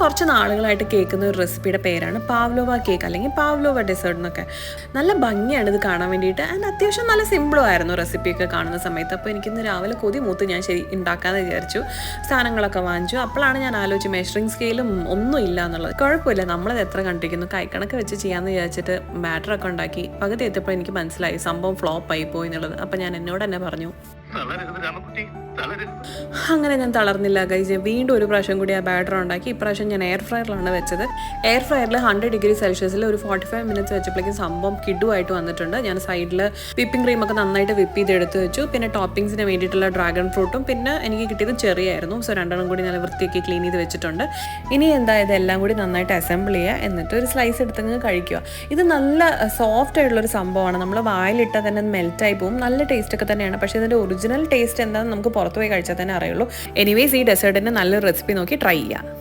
കുറച്ച് നാളുകളായിട്ട് കേൾക്കുന്ന ഒരു റെസിപ്പിയുടെ പേരാണ് പാവ്ലോവ കേക്ക് അല്ലെങ്കിൽ പാവ്ലോവ ഡെസേർട്ട് എന്നൊക്കെ. നല്ല ഭംഗിയാണ് ഇത് കാണാൻ വേണ്ടിയിട്ട്. ആൻഡ് അത്യാവശ്യം നല്ല സിമ്പിളും ആയിരുന്നു റെസിപ്പിയൊക്കെ കാണുന്ന സമയത്ത്. അപ്പോൾ എനിക്കിന്ന് രാവിലെ കൊതി മൂത്ത് ഞാൻ ശരി ഉണ്ടാക്കാമെന്ന് വിചാരിച്ചു. സാധനങ്ങളൊക്കെ വാങ്ങിച്ചു. അപ്പോഴാണ് ഞാൻ ആലോചിച്ചു മെഷറിംഗ് സ്കെയിലും ഒന്നും ഇല്ല എന്നുള്ളത്. കുഴപ്പമില്ല, നമ്മളത് എത്ര കണ്ടിരിക്കുന്നു, കൈക്കണക്ക് വെച്ച് ചെയ്യാമെന്ന് വിചാരിച്ചിട്ട് ബാറ്ററൊക്കെ ഉണ്ടാക്കി. പകുതി എത്തിയപ്പോൾ എനിക്ക് മനസ്സിലായി സംഭവം ഫ്ലോപ്പായി പോയി എന്നുള്ളത്. അപ്പം ഞാൻ എന്നോട് തന്നെ പറഞ്ഞു. അങ്ങനെ ഞാൻ തളർന്നില്ല ഗൈസ്. വീണ്ടും ഒരു പ്രാവശ്യം കൂടി ആ ബാറ്റർ ഉണ്ടാക്കി. ഇപ്രാവശ്യം ഞാൻ എയർ ഫ്രയറിലാണ് വെച്ചത്. എയർ ഫ്രയറിൽ 100 ഡിഗ്രി സെൽഷ്യസിൽ ഒരു 45 മിനിറ്റ്സ് വെച്ചപ്പോഴേക്കും സംഭവം കിഡുമായിട്ട് വന്നിട്ടുണ്ട്. ഞാൻ സൈഡിൽ വിപ്പിംഗ് ക്രീമൊക്കെ നന്നായിട്ട് വിപ്പ് ചെയ്ത് എടുത്ത് വെച്ചു. പിന്നെ ടോപ്പിംഗ്സിന് വേണ്ടിയിട്ടുള്ള ഡ്രാഗൺ ഫ്രൂട്ടും പിന്നെ എനിക്ക് കിട്ടിയത് ചെറിയായിരുന്നു. സോ രണ്ടെണ്ണം കൂടി നല്ല വൃത്തിയാക്കി ക്ലീൻ ചെയ്ത് വെച്ചിട്ടുണ്ട്. ഇനി എന്തായത് എല്ലാം കൂടി നന്നായിട്ട് അസംബിൾ ചെയ്യുക, എന്നിട്ട് ഒരു സ്ലൈസ് എടുത്തങ്ങ് കഴിക്കുക. ഇത് നല്ല സോഫ്റ്റ് ആയിട്ടുള്ളൊരു സംഭവമാണ്. നമ്മൾ വായിലിട്ടാൽ തന്നെ മെൽറ്റായി പോകും. നല്ല ടേസ്റ്റ് ഒക്കെ തന്നെയാണ്. പക്ഷേ ഇതിൻ്റെ ഒറിജിനൽ ടേസ്റ്റ് എന്താണെന്ന് നമുക്ക് പുറത്ത് പോയി കഴിച്ചാൽ തന്നെ അറിയുള്ളൂ. എനിവേസ് ഈ ഡെസേർട്ടിൻ്റെ നല്ലൊരു റെസിപ്പി നോക്കി ട്രൈ ചെയ്യുക.